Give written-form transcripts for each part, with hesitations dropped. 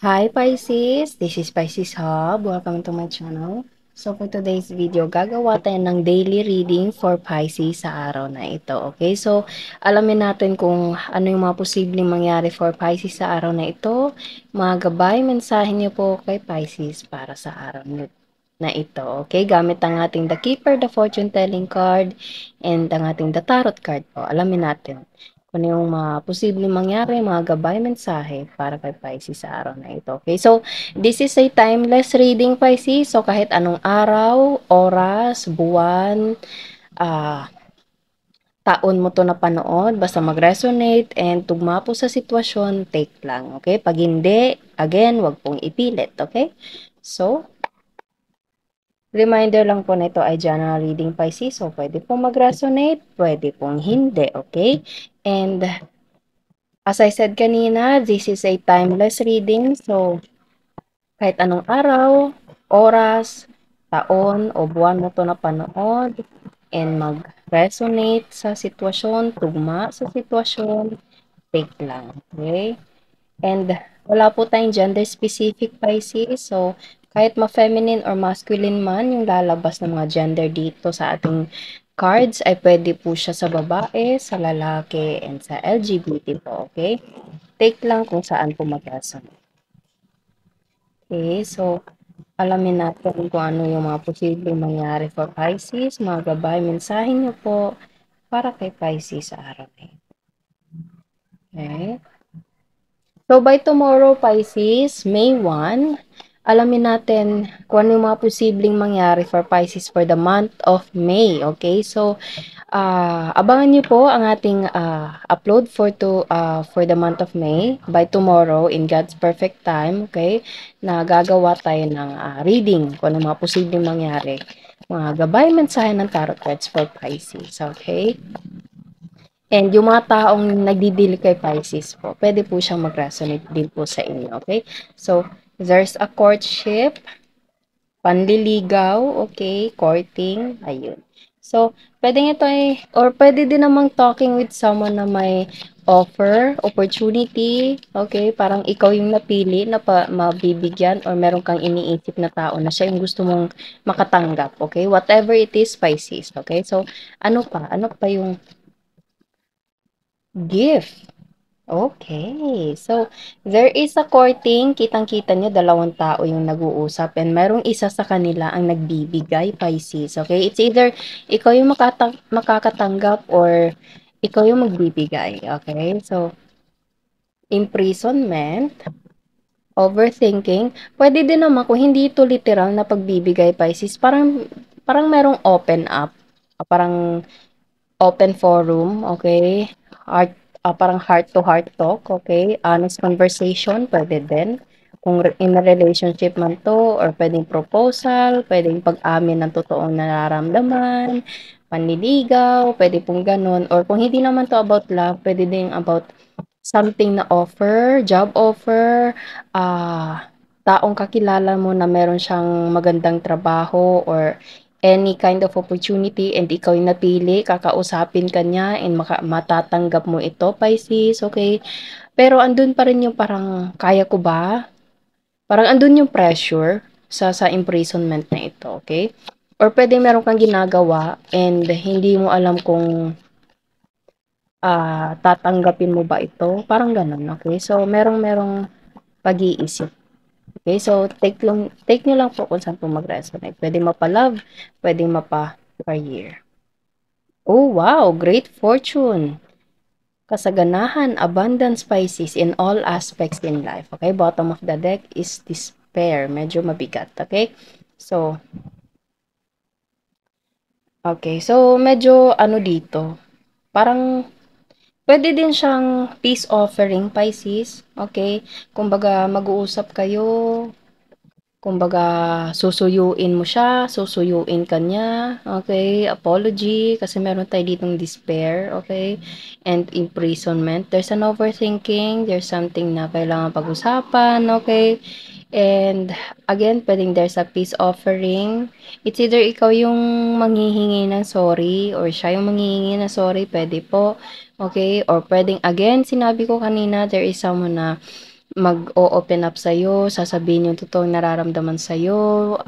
Hi Pisces, this is Pisces Hub. Welcome to my channel. So for today's video, gagawa tayo ng daily reading for Pisces sa araw na ito. Okay, so alamin natin kung ano yung mga posibleng mangyari for Pisces sa araw na ito. Mga gabay, mensahe niyo po kay Pisces para sa araw na ito. Okay, gamit ang ating The Keeper, the Fortune Telling card, and ang ating The Tarot card po. Alamin natin kung ano yung mga posibleng mangyari, mga gabay mensahe para kay Pisces sa araw na ito. Okay, so this is a timeless reading, Pisces. So kahit anong araw, oras, buwan, ah, taon mo to napanood, basta mag-resonate and tugma po sa sitwasyon, take lang. Okay, pag hindi, again, wag pong ipilit. Okay, so reminder lang po na ito ay general reading, Pisces. So pwede pong mag-resonate, pwede pong hindi. Okay, and as I said kanina, this is a timeless reading. So, kahit anong araw, oras, taon, o buwan mo to napanood, and mag-resonate sa sitwasyon, tugma sa sitwasyon, take lang. Okay? And wala po tayong gender specific, Pisces. So, kahit ma-feminine or masculine man yung lalabas ng mga gender dito sa ating cards, ay pwede po siya sa babae, sa lalaki, and sa LGBT po. Okay? Take lang kung saan po mag-resonate. Okay, so alamin natin kung ano yung mga posibleng mangyari for Pisces. Mga gabay, mensahe niyo po para kay Pisces sa araw na ito. Okay. So by tomorrow, Pisces, May 1, alamin natin kung ano yung mga posibleng mangyari for Pisces for the month of May. Okay, so abangan niyo po ang ating upload for the month of May by tomorrow in God's perfect time, okay? Na gagawa tayo ng reading kung ano mga posibleng mangyari. Mga gabay mensahe ng tarot cards for Pisces, okay? And yung mga taong nagdi-deal kay Pisces po, pwede po siyang mag-resonate din po sa inyo, okay? So, there's a courtship, panliligaw, okay, courting, ayun. So, pwedeng ito ay, or pwede din namang talking with someone na may offer, opportunity, okay, parang ikaw yung napili na mabibigyan or meron kang iniisip na tao na siya yung gusto mong makatanggap, okay, whatever it is, Pisces, okay, so, ano pa yung gift? Okay. So, there is a courting. Kitang-kita niyo, dalawang tao yung nag-uusap and merong isa sa kanila ang nagbibigay, Pisces. Okay? It's either ikaw yung makakatanggap or ikaw yung magbibigay. Okay? So, imprisonment, overthinking. Pwede din naman kung hindi ito literal na pagbibigay, Pisces, parang merong open up. Parang open forum, okay? Parang heart-to-heart talk, okay? Honest conversation, pwede din. Kung in a relationship man to, or pwedeng proposal, pwedeng pag-amin ng totoong nararamdaman, panliligaw, pwede pong ganun. Or kung hindi naman to about love, pwede din about something na offer, job offer, taong kakilala mo na meron siyang magandang trabaho or any kind of opportunity and ikaw yung napili, kakausapin ka niya and matatanggap mo ito, Pisces, okay? Pero andun pa rin yung parang, kaya ko ba? Parang andun yung pressure sa imprisonment na ito, okay? Or pwede meron kang ginagawa and hindi mo alam kung tatanggapin mo ba ito? Parang ganun, okay? So, merong pag-iisip. Okay, so take nyo lang po kung saan po mag-resonate. Pwede mapa-love, pwede mapa-career. Oh, wow! Great fortune! Kasaganahan, abundance, Pisces in all aspects in life. Okay, bottom of the deck is despair. Medyo mabigat. Okay, so, medyo ano dito, parang pwede din siyang peace offering, Pisces. Okay, kumbaga mag-uusap kayo, kumbaga, susuyuin mo siya, susuyuin ka niya, okay? Apology, kasi meron tayo ditong despair, okay? And imprisonment. There's an overthinking, there's something na kailangan pag-usapan, okay? And again, pwedeng there's a peace offering. It's either ikaw yung manghihingi ng sorry or siya yung manghihingi ng sorry, pwede po. Okay? Or pwedeng, again, sinabi ko kanina, there is someone na mag-o-open up sa'yo, sasabihin yung totoong nararamdaman sa'yo,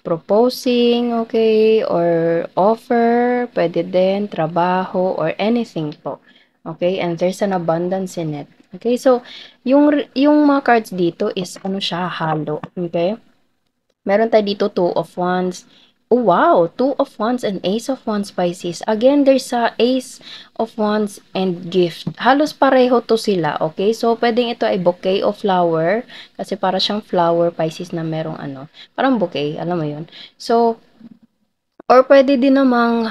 proposing, okay, or offer, pwede din, trabaho, or anything po. Okay, and there's an abundance in it. Okay, so, yung mga cards dito is, ano siya, halo. Okay? Meron tayo dito two of wands. Oh, wow! Two of wands and ace of wands, Pisces. Again, there's a ace of wands and gift. Halos pareho to sila, okay? So, pwedeng ito ay bouquet of flower. Kasi para siyang flower, Pisces, na merong ano. Parang bouquet, alam mo yun. So, or pwede din namang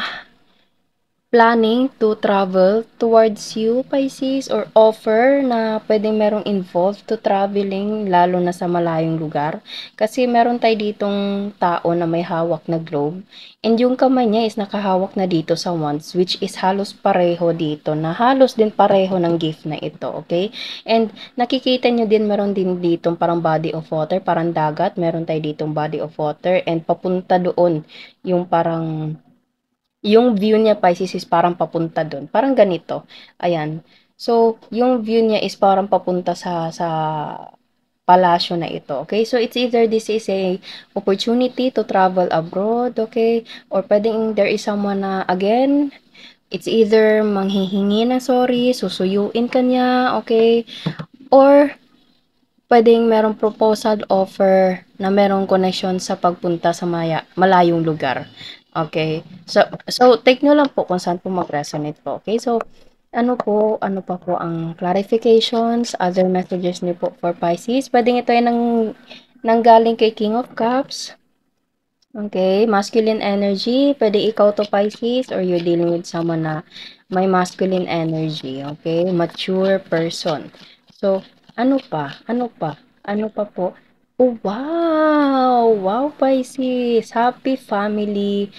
planning to travel towards you, Pisces, or offer na pwedeng merong involved to traveling, lalo na sa malayong lugar. Kasi meron tayo ditong tao na may hawak na globe, and yung kamay niya is nakahawak na dito sa wands, which is halos pareho dito, na halos din pareho ng gift na ito, okay? And nakikita nyo din, meron din ditong parang body of water, parang dagat, meron tayo ditong body of water, and papunta doon, yung parang yung view niya, Pisces, is parang papunta dun. Parang ganito. Ayan. So, yung view niya is parang papunta sa palasyo na ito. Okay? So, it's either this is a opportunity to travel abroad, okay? Or pwedeng there is someone na, again, it's either manghihingi ng sorry, susuyuin ka niya, okay? Or puwedeng merong proposal offer na merong connection sa pagpunta sa malayong lugar. Okay. So take niyo lang po kung saan po mag-resonate po, okay? So, ano pa po ang clarifications, other messages niyo po for Pisces? Puwedeng ito ay nanggaling kay King of Cups. Okay, masculine energy, pwede ikaw to, Pisces, or you're dealing with someone na may masculine energy, okay? Mature person. So, ano pa? Ano pa? Ano pa po? Oh, wow! Wow, Pisces! Happy family.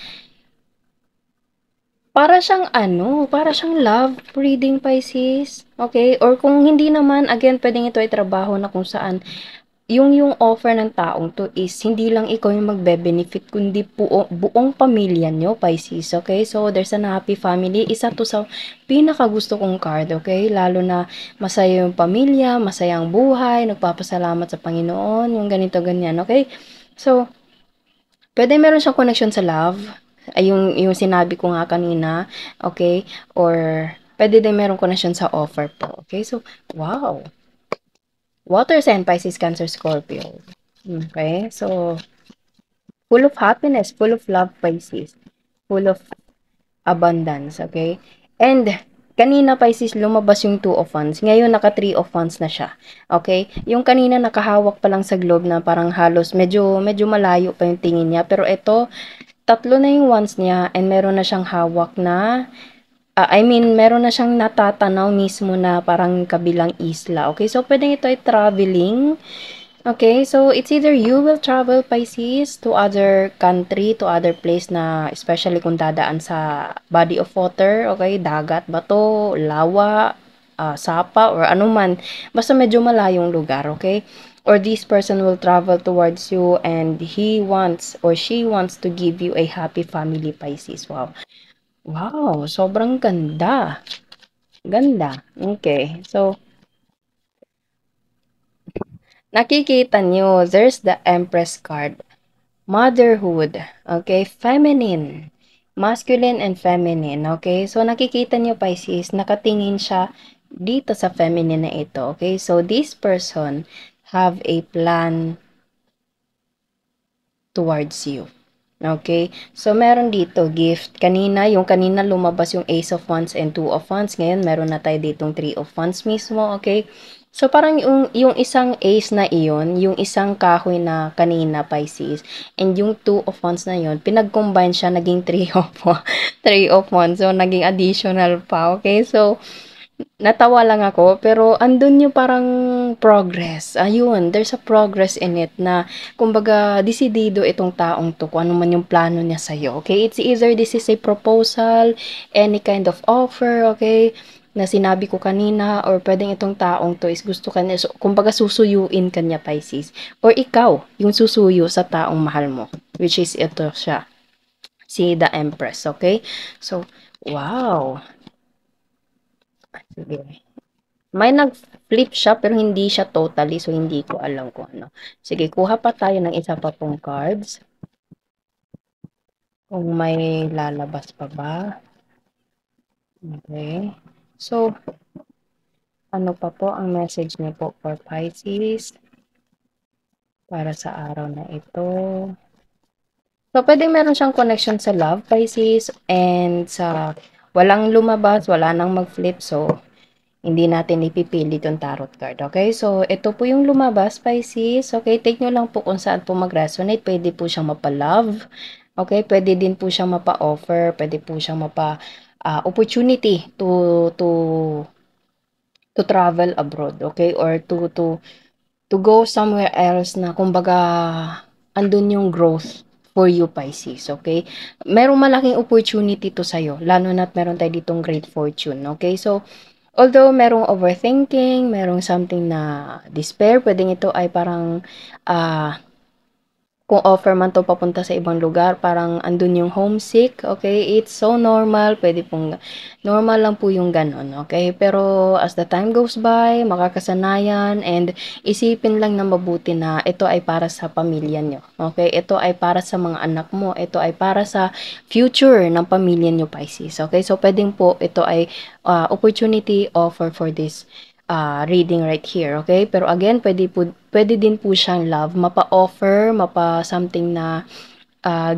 Para siyang ano, para siyang love reading, Pisces. Okay? Or kung hindi naman, again, pwedeng ito ay trabaho na kung saan yung offer ng taong to is hindi lang ikaw yung magbe-benefit kundi buong pamilya nyo, Pisces, okay? So, there's an happy family. Isa to sa pinakagusto kong card, okay? Lalo na masaya yung pamilya, masaya ang buhay, nagpapasalamat sa Panginoon, yung ganito, ganyan, okay? So, pwede meron siyang connection sa love, ay yung sinabi ko nga kanina, okay? Or, pwede din meron connection sa offer po, okay? So, wow! Water sign, Pisces, Cancer, Scorpio. Okay, so full of happiness, full of love, Pisces. Full of abundance, okay? And kanina, Pisces, lumabas yung two of wands. Ngayon naka three of wands na siya. Okay? Yung kanina nakahawak pa lang sa globe na parang halos medyo malayo pa yung tingin niya, pero ito tatlo na yung wands niya, and meron na siyang hawak na meron na siyang natatanaw mismo na parang kabilang isla. Okay? So pwedeng ito ay traveling. Okay, so it's either you will travel, Pisces, to other country, to other place na especially kung dadaan sa body of water, okay, dagat, bato, lawa, sapa, or anuman. Basta medyo malayong lugar, okay? Or this person will travel towards you and he wants or she wants to give you a happy family, Pisces. Wow. Wow, sobrang ganda. Ganda. Okay, so nakikita nyo, there's the Empress card. Motherhood, okay? Feminine. Masculine and feminine, okay? So, nakikita nyo, Pisces, nakatingin siya dito sa feminine na ito, okay? So, this person have a plan towards you. Okay? So, meron dito, gift. Yung kanina lumabas yung Ace of Wands and Two of Wands. Ngayon, meron na tayo ditong Three of Wands mismo. Okay? So, parang yung isang ace na iyon, yung isang kahoy na kanina, Pisces, and yung Two of Wands na yon, pinag-combine siya, naging Three of Wands. So, naging additional pa. Okay? So, natawa lang ako, pero andun yung parang progress. Ayun, there's a progress in it na, kumbaga, desidido itong taong to kung ano man yung plano niya sa'yo. Okay? It's either this is a proposal, any kind of offer, okay? Na sinabi ko kanina, or pwedeng itong taong to is gusto ka niya, so, kumbaga susuyuin ka niya, Pisces. Or ikaw, yung susuyo sa taong mahal mo, which is ito siya, si the Empress, okay? So, wow. Sige. May nag-flip siya pero hindi siya totally, so hindi ko alam kung ano. Sige, kuha pa tayo ng isa pa pong cards. Kung may lalabas pa ba. Okay. So, ano pa po ang message niyo po for Pisces para sa araw na ito? So, pwedeng meron siyang connection sa love, Pisces, and sa walang lumabas, wala nang mag-flip. So, hindi natin ipipilit yung tarot card. Okay? So, ito po yung lumabas, Pisces. Okay? Take nyo lang po kung saan po mag-resonate. Pwede po siyang mapa-love. Okay? Pwede din po siyang mapa-offer. Pwede po siyang opportunity to travel abroad. Okay? Or to go somewhere else na kumbaga andun yung growth for you, Pisces, okay? Merong malaking opportunity to sa'yo, lalo na't meron tayo ditong great fortune, okay? So, although merong overthinking, merong something na despair, pwedeng ito ay parang kung offer man 'to papunta sa ibang lugar, parang andun yung homesick, okay? It's so normal, pwede pong normal lang po yung gano'n, okay? Pero as the time goes by, makakasanayan and isipin lang na mabuti na ito ay para sa pamilya niyo, okay? Ito ay para sa mga anak mo, ito ay para sa future ng pamilya niyo, Pisces, okay? So, puwedeng po ito ay, opportunity offer for this reading right here, okay? Pero again, pwede din po siyang love, mapa-offer, mapa-something na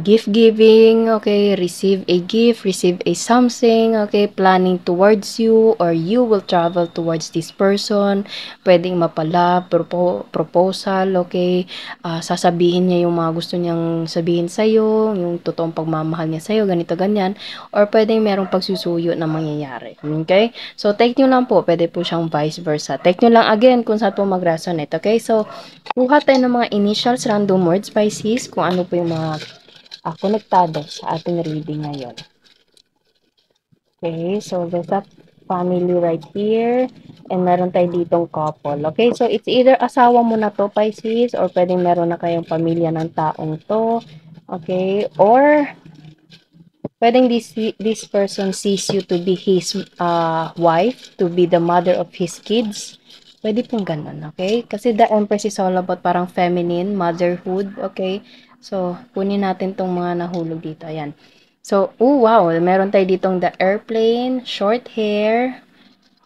gift giving, okay? Receive a gift, receive a something, okay? Planning towards you or you will travel towards this person. Pwedeng mapala, proposal, okay? Sasabihin niya yung mga gusto niyang sabihin sa'yo, yung totoong pagmamahal niya sa'yo, ganito, ganyan. Or pwedeng merong pagsusuyo na mangyayari, okay? So, take nyo lang po, pwede po siyang vice versa. Take nyo lang again kung saan po mag-resonate, okay? So, kuha tayo ng mga initials, random words, Pisces, kung ano po yung mga konektado sa ating reading ngayon. Okay, so there's a family right here. And meron tayo ditong couple. Okay, so it's either asawa mo na to, Pisces, or pwedeng meron na kayong pamilya ng taong to. Okay, or pwedeng this person sees you to be his wife, to be the mother of his kids. Pwede pong ganun, okay? Kasi the Empress is all about parang feminine, motherhood, okay? So, kunin natin tong mga nahulog dito. Ayan. So, oh wow, meron tayo ditong the airplane, short hair,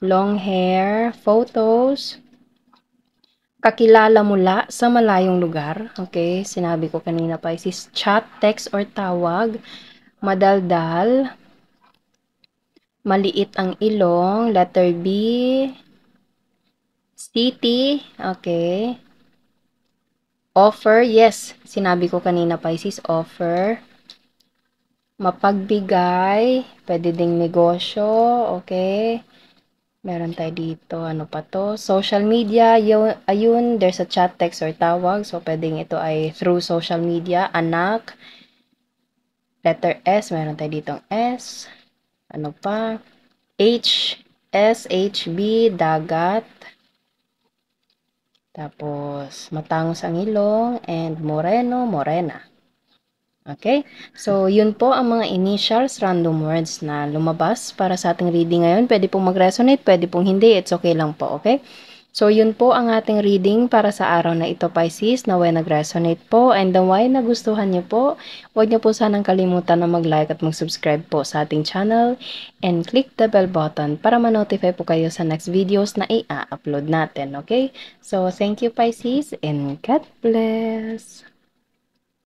long hair, photos, kakilala mula sa malayong lugar. Okay, sinabi ko kanina pa, is chat, text, or tawag, madaldal, maliit ang ilong, letter B, city, okay, offer, yes, sinabi ko kanina Pisces, offer, mapagbigay, pwede ding negosyo, okay, meron tayo dito, ano pa to, social media, ayun, there's a chat, text, or tawag, so pwedeng ito ay through social media, anak, letter S, meron tayo ditong S, ano pa, H, S, H, B, dagat, tapos, matangos ang ilong, and moreno, morena. Okay? So, yun po ang mga initials, random words na lumabas para sa ating reading ngayon. Pwede pong mag-resonate, pwede pong hindi. It's okay lang po, okay? So, yun po ang ating reading para sa araw na ito, Pisces, naway nag-resonate po. And naway nagustuhan niyo po, huwag niyo po sanang kalimutan na mag-like at mag-subscribe po sa ating channel. And click the bell button para ma-notify po kayo sa next videos na i-upload natin, okay? So, thank you, Pisces, and God bless!